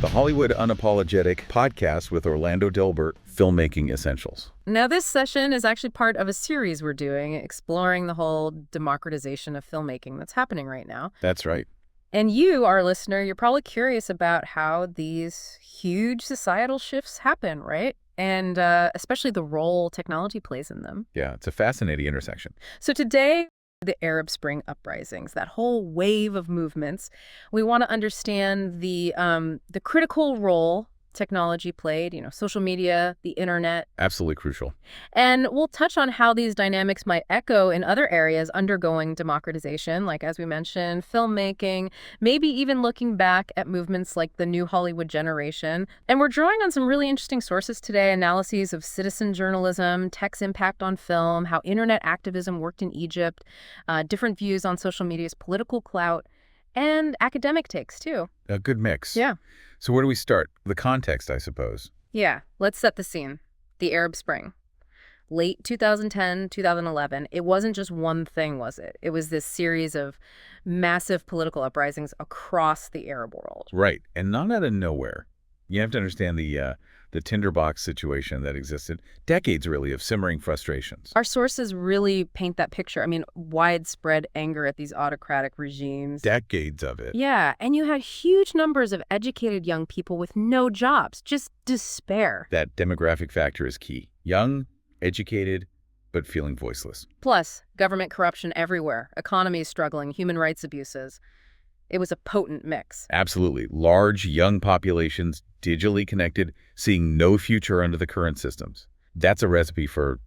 the Hollywood Unapologetic podcast with Orlando Delbert, Filmmaking Essentials. Now, this session is actually part of a series we're doing, exploring the whole democratization of filmmaking that's happening right now. That's right. And you, our listener, you're probably curious about how these huge societal shifts happen, right? And especially the role technology plays in them. Yeah, it's a fascinating intersection. So today, the Arab Spring uprisings, that whole wave of movements, we want to understand the critical role technology played, social media, the internet. Absolutely crucial. And we'll touch on how these dynamics might echo in other areas undergoing democratization, like, as we mentioned, filmmaking, maybe even looking back at movements like the New Hollywood generation. And we're drawing on some really interesting sources today, analyses of citizen journalism, tech's impact on film, how internet activism worked in Egypt, different views on social media's political clout, and academic takes, too. A good mix. Yeah. So where do we start? The context, I suppose. Yeah, let's set the scene. The Arab Spring. Late 2010, 2011. It wasn't just one thing, was it? It was this series of massive political uprisings across the Arab world. Right. And not out of nowhere. You have to understand the tinderbox situation that existed. Decades, really, of simmering frustrations. Our sources really paint that picture. I mean, widespread anger at these autocratic regimes. Decades of it. Yeah, and you had huge numbers of educated young people with no jobs, just despair. That demographic factor is key. Young, educated, but feeling voiceless. Plus, government corruption everywhere, economies struggling, human rights abuses. It was a potent mix. Absolutely. Large, young populations, digitally connected, seeing no future under the current systems. That's a recipe for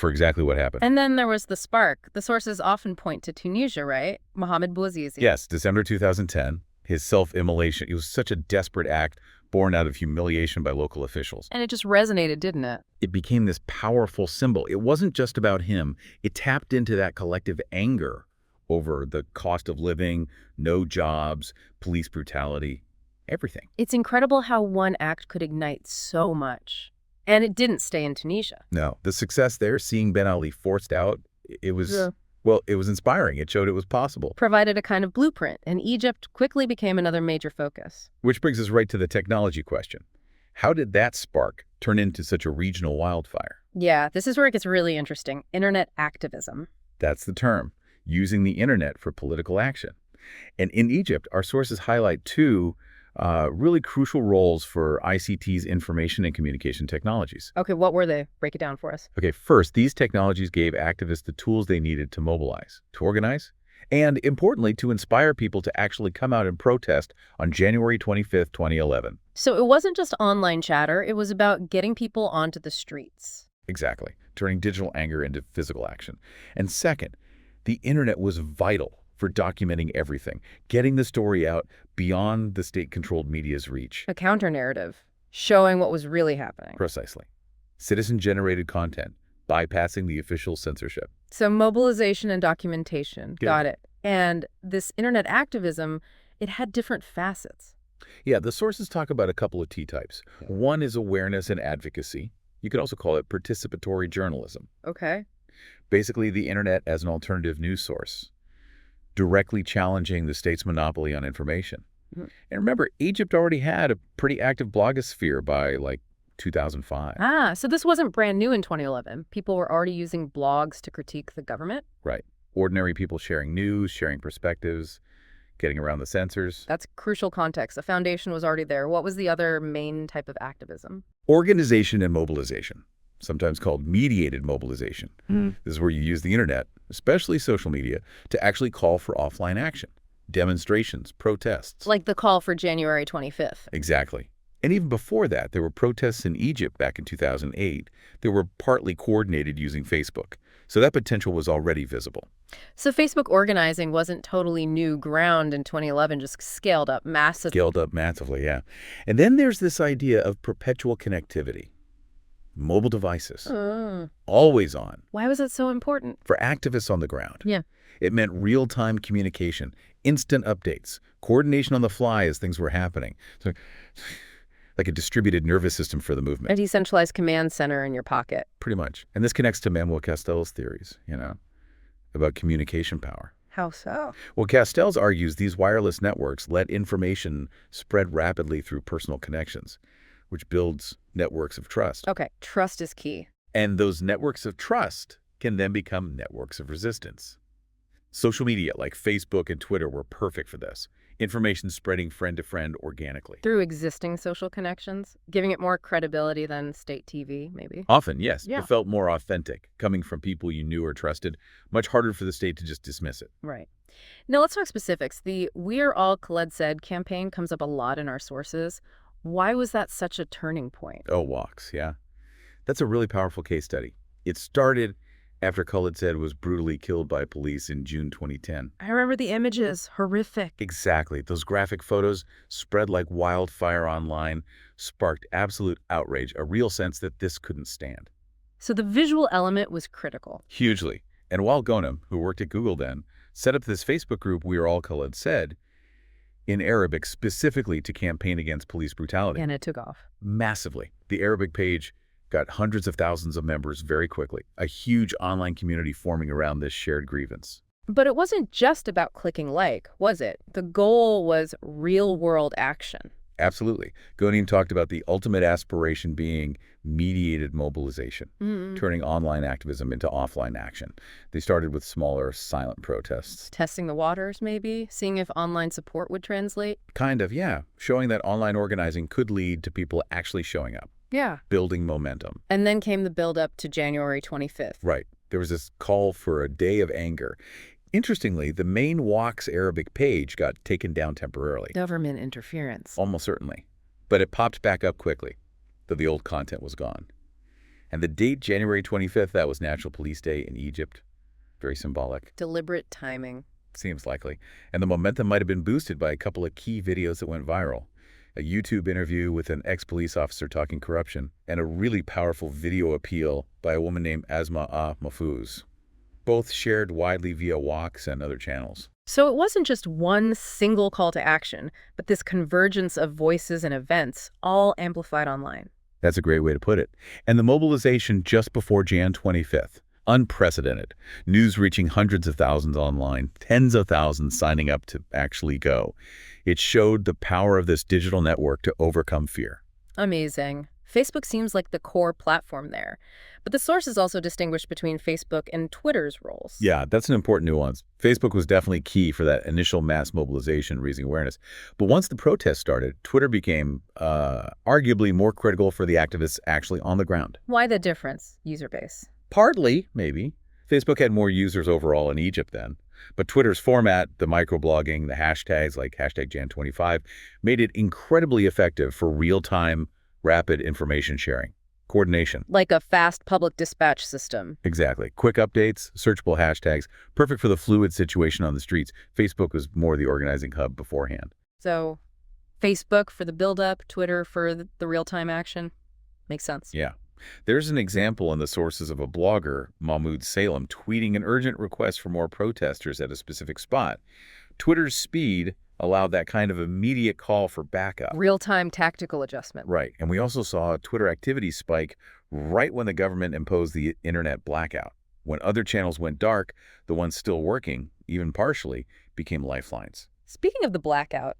exactly what happened. And then there was the spark. The sources often point to Tunisia, right? Mohamed Bouazizi. Yes, December 2010, his self-immolation. It was such a desperate act born out of humiliation by local officials. And it just resonated, didn't it? It became this powerful symbol. It wasn't just about him. It tapped into that collective anger over the cost of living, no jobs, police brutality, everything. It's incredible how one act could ignite so much. And it didn't stay in Tunisia. No, the success there, seeing Ben Ali forced out, it was inspiring. It showed it was possible. Provided a kind of blueprint, and Egypt quickly became another major focus. Which brings us right to the technology question. How did that spark turn into such a regional wildfire? Yeah, this is where it gets really interesting. Internet activism. That's the term. Using the internet for political action. And in Egypt, our sources highlight two really crucial roles for ICT's information and communication technologies. Okay, what were they? Break it down for us. Okay, first, these technologies gave activists the tools they needed to mobilize, to organize, and importantly, to inspire people to actually come out and protest on January 25th, 2011. So it wasn't just online chatter, it was about getting people onto the streets. Exactly, turning digital anger into physical action. And second, the internet was vital for documenting everything, getting the story out beyond the state-controlled media's reach. A counter-narrative, showing what was really happening. Precisely. Citizen-generated content, bypassing the official censorship. So mobilization and documentation, Yeah. Got it. And this internet activism, it had different facets. Yeah, the sources talk about a couple of T-types. One is awareness and advocacy. You could also call it participatory journalism. Okay. Basically, the internet as an alternative news source, directly challenging the state's monopoly on information. And remember, Egypt already had a pretty active blogosphere by, 2005. So this wasn't brand new in 2011. People were already using blogs to critique the government? Right. Ordinary people sharing news, sharing perspectives, getting around the censors. That's crucial context. The foundation was already there. What was the other main type of activism? Organization and mobilization, sometimes called mediated mobilization. This is where you use the internet, especially social media, to actually call for offline action, demonstrations, protests. Like the call for January 25th. Exactly. And even before that, there were protests in Egypt back in 2008 that were partly coordinated using Facebook. So that potential was already visible. So Facebook organizing wasn't totally new ground in 2011, just scaled up massively. Scaled up massively, yeah. And then there's this idea of perpetual connectivity. Mobile devices, always on. Why was that so important? For activists on the ground. Yeah. It meant real-time communication, instant updates, coordination on the fly as things were happening. So, like a distributed nervous system for the movement. A decentralized command center in your pocket. Pretty much. And this connects to Manuel Castell's theories, about communication power. How so? Well, Castells argues these wireless networks let information spread rapidly through personal connections, which builds networks of trust. Okay, trust is key. And those networks of trust can then become networks of resistance. Social media like Facebook and Twitter were perfect for this. Information spreading friend to friend organically. Through existing social connections, giving it more credibility than state TV, maybe. Often, yes, Yeah. it felt more authentic, coming from people you knew or trusted. Much harder for the state to just dismiss it. Right. Now let's talk specifics. The "We're All Khaled Said" campaign comes up a lot in our sources. Why was that such a turning point? Oh, walks, yeah. That's a really powerful case study. It started after Khalid Said was brutally killed by police in June 2010. I remember the images. Horrific. Exactly. Those graphic photos spread like wildfire online, sparked absolute outrage, a real sense that this couldn't stand. So the visual element was critical. Hugely. And Wal Ghonim, who worked at Google then, set up this Facebook group, We Are All Khalid Said, in Arabic specifically to campaign against police brutality. And it took off. Massively. The Arabic page got hundreds of thousands of members very quickly, a huge online community forming around this shared grievance. But it wasn't just about clicking like, was it? The goal was real-world action. Absolutely. Ghonim talked about the ultimate aspiration being mediated mobilization, turning online activism into offline action. They started with smaller, silent protests. Testing the waters, maybe? Seeing if online support would translate? Kind of, yeah. Showing that online organizing could lead to people actually showing up. Yeah. Building momentum. And then came the build-up to January 25th. Right. There was this call for a day of anger. Interestingly, the main Walk's Arabic page got taken down temporarily. Government interference. Almost certainly. But it popped back up quickly, though the old content was gone. And the date, January 25th, that was National Police Day in Egypt. Very symbolic. Deliberate timing. Seems likely. And the momentum might have been boosted by a couple of key videos that went viral. A YouTube interview with an ex-police officer talking corruption, and a really powerful video appeal by a woman named Asma Mahfouz. Both shared widely via Walks and other channels. So it wasn't just one single call to action, but this convergence of voices and events, all amplified online. That's a great way to put it. And the mobilization just before Jan 25th. Unprecedented. News reaching hundreds of thousands online, tens of thousands signing up to actually go. It showed the power of this digital network to overcome fear. Amazing. Facebook seems like the core platform there. But the sources also distinguish between Facebook and Twitter's roles. Yeah, that's an important nuance. Facebook was definitely key for that initial mass mobilization, raising awareness. But once the protests started, Twitter became arguably more critical for the activists actually on the ground. Why the difference? User base. Partly, maybe. Facebook had more users overall in Egypt then. But Twitter's format, the microblogging, the hashtags like #Jan25, made it incredibly effective for real-time, rapid information sharing. Coordination. Like a fast public dispatch system. Exactly. Quick updates, searchable hashtags, perfect for the fluid situation on the streets. Facebook was more the organizing hub beforehand. So Facebook for the build-up, Twitter for the real-time action. Makes sense. Yeah. There's an example in the sources of a blogger, Mahmoud Salem, tweeting an urgent request for more protesters at a specific spot. Twitter's speed allowed that kind of immediate call for backup. Real-time tactical adjustment. Right. And we also saw a Twitter activity spike right when the government imposed the internet blackout. When other channels went dark, the ones still working, even partially, became lifelines. Speaking of the blackout,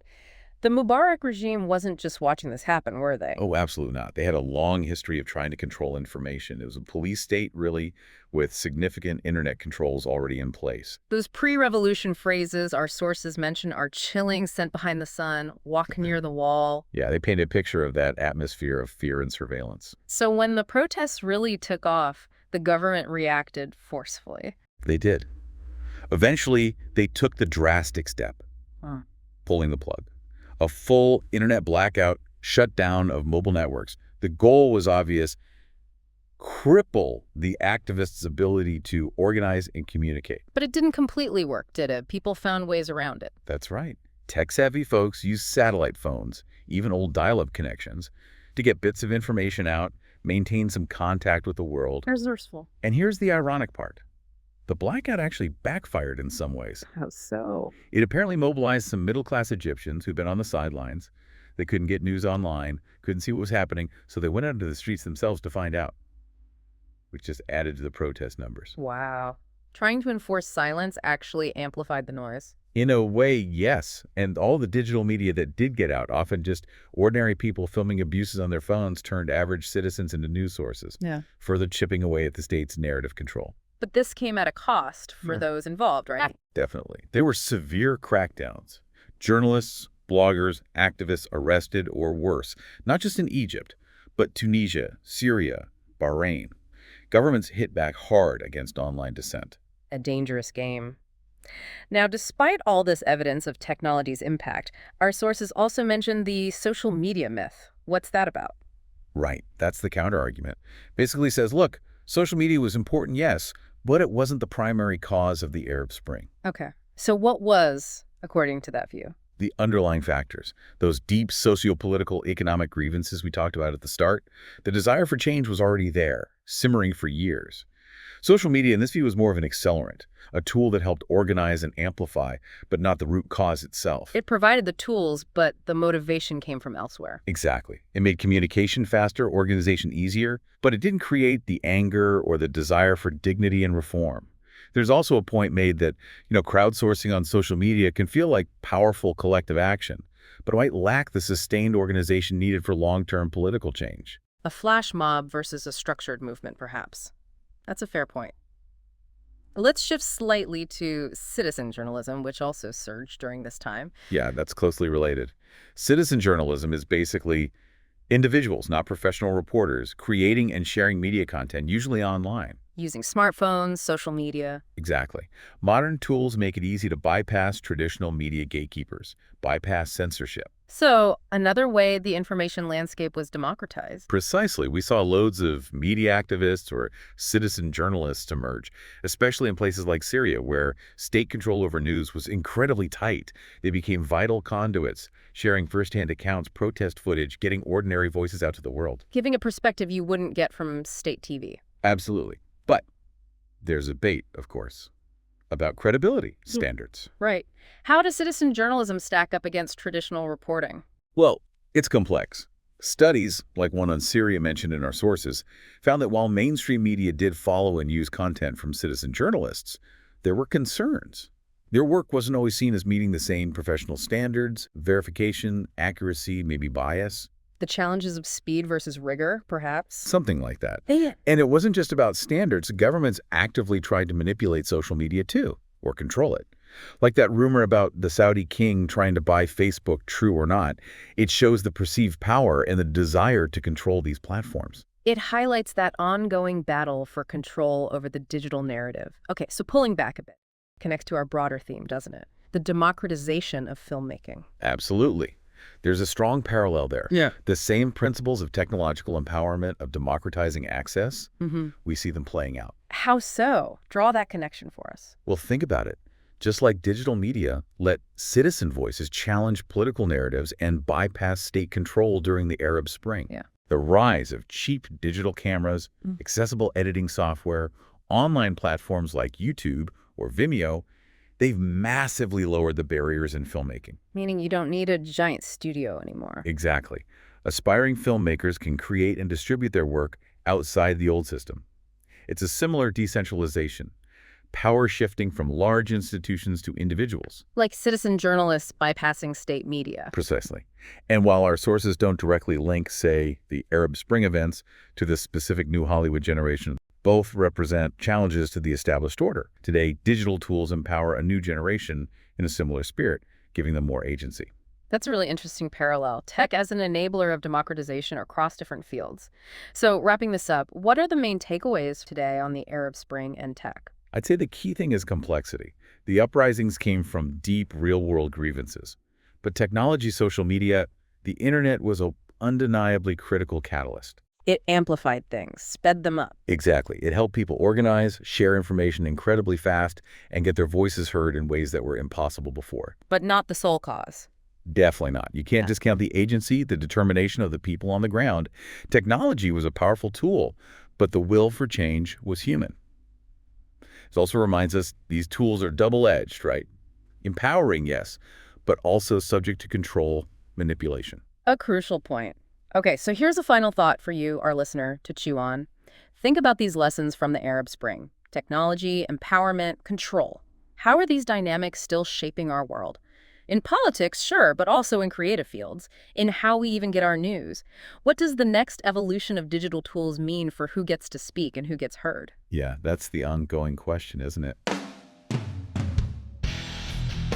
the Mubarak regime wasn't just watching this happen, were they? Oh, absolutely not. They had a long history of trying to control information. It was a police state, really, with significant internet controls already in place. Those pre-revolution phrases our sources mention are chilling, sent behind the sun, walk near the wall. Yeah, they painted a picture of that atmosphere of fear and surveillance. So when the protests really took off, the government reacted forcefully. They did. Eventually, they took the drastic step, pulling the plug. A full internet blackout, shutdown of mobile networks. The goal was obvious: cripple the activists' ability to organize and communicate. But it didn't completely work, did it? People found ways around it. That's right. Tech-savvy folks used satellite phones, even old dial-up connections, to get bits of information out, maintain some contact with the world. Resourceful. And here's the ironic part. The blackout actually backfired in some ways. How so? It apparently mobilized some middle-class Egyptians who'd been on the sidelines. They couldn't get news online, couldn't see what was happening, so they went out into the streets themselves to find out, which just added to the protest numbers. Wow. Trying to enforce silence actually amplified the noise. In a way, yes. And all the digital media that did get out, often just ordinary people filming abuses on their phones, turned average citizens into news sources, Yeah. further chipping away at the state's narrative control. But this came at a cost for those involved, right? Definitely. There were severe crackdowns. Journalists, bloggers, activists arrested or worse, not just in Egypt, but Tunisia, Syria, Bahrain. Governments hit back hard against online dissent. A dangerous game. Now, despite all this evidence of technology's impact, our sources also mention the social media myth. What's that about? Right. That's the counterargument. Basically says, look, social media was important, yes, but it wasn't the primary cause of the Arab Spring. Okay. So what was, according to that view? The underlying factors, those deep socio-political economic grievances we talked about at the start, the desire for change was already there, simmering for years. Social media, in this view, was more of an accelerant, a tool that helped organize and amplify, but not the root cause itself. It provided the tools, but the motivation came from elsewhere. Exactly. It made communication faster, organization easier, but it didn't create the anger or the desire for dignity and reform. There's also a point made that, crowdsourcing on social media can feel like powerful collective action, but it might lack the sustained organization needed for long-term political change. A flash mob versus a structured movement, perhaps. That's a fair point. Let's shift slightly to citizen journalism, which also surged during this time. Yeah, that's closely related. Citizen journalism is basically individuals, not professional reporters, creating and sharing media content, usually online. Using smartphones, social media. Exactly. Modern tools make it easy to bypass traditional media gatekeepers, bypass censorship. So, another way the information landscape was democratized. Precisely. We saw loads of media activists or citizen journalists emerge, especially in places like Syria, where state control over news was incredibly tight. They became vital conduits, sharing firsthand accounts, protest footage, getting ordinary voices out to the world. Giving a perspective you wouldn't get from state TV. Absolutely. But there's a debate, of course, about credibility standards. Right. How does citizen journalism stack up against traditional reporting? Well, it's complex. Studies, like one on Syria mentioned in our sources, found that while mainstream media did follow and use content from citizen journalists, there were concerns. Their work wasn't always seen as meeting the same professional standards, verification, accuracy, maybe bias. The challenges of speed versus rigor, perhaps? Something like that. Yeah. And it wasn't just about standards. Governments actively tried to manipulate social media too, or control it. Like that rumor about the Saudi king trying to buy Facebook, true or not, it shows the perceived power and the desire to control these platforms. It highlights that ongoing battle for control over the digital narrative. Okay, so pulling back a bit connects to our broader theme, doesn't it? The democratization of filmmaking. Absolutely. There's a strong parallel there. Yeah. The same principles of technological empowerment, of democratizing access, we see them playing out. How so? Draw that connection for us. Well, think about it. Just like digital media let citizen voices challenge political narratives and bypass state control during the Arab Spring. Yeah. The rise of cheap digital cameras, accessible editing software, online platforms like YouTube or Vimeo, they've massively lowered the barriers in filmmaking. Meaning you don't need a giant studio anymore. Exactly. Aspiring filmmakers can create and distribute their work outside the old system. It's a similar decentralization, power shifting from large institutions to individuals. Like citizen journalists bypassing state media. Precisely. And while our sources don't directly link, say, the Arab Spring events to the specific new Hollywood generation, both represent challenges to the established order. Today, digital tools empower a new generation in a similar spirit, giving them more agency. That's a really interesting parallel. Tech as an enabler of democratization across different fields. So wrapping this up, what are the main takeaways today on the Arab Spring and tech? I'd say the key thing is complexity. The uprisings came from deep, real-world grievances. But technology, social media, the internet was an undeniably critical catalyst. It amplified things, sped them up. Exactly. It helped people organize, share information incredibly fast, and get their voices heard in ways that were impossible before. But not the sole cause. Definitely not. You can't discount the agency, the determination of the people on the ground. Technology was a powerful tool, but the will for change was human. It also reminds us these tools are double-edged, right? Empowering, yes, but also subject to control, manipulation. A crucial point. Okay, so here's a final thought for you, our listener, to chew on. Think about these lessons from the Arab Spring. Technology, empowerment, control. How are these dynamics still shaping our world? In politics, sure, but also in creative fields, in how we even get our news. What does the next evolution of digital tools mean for who gets to speak and who gets heard? Yeah, that's the ongoing question, isn't it?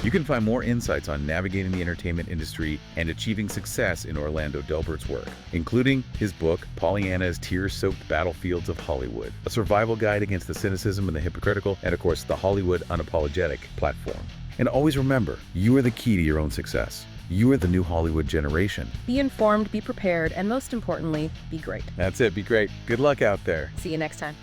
You can find more insights on navigating the entertainment industry and achieving success in Orlando Delbert's work, including his book, Pollyanna's Tear-Soaked Battlefields of Hollywood, a survival guide against the cynicism and the hypocritical, and of course, the Hollywood Unapologetic platform. And always remember, you are the key to your own success. You are the new Hollywood generation. Be informed, be prepared, and most importantly, be great. That's it. Be great. Good luck out there. See you next time.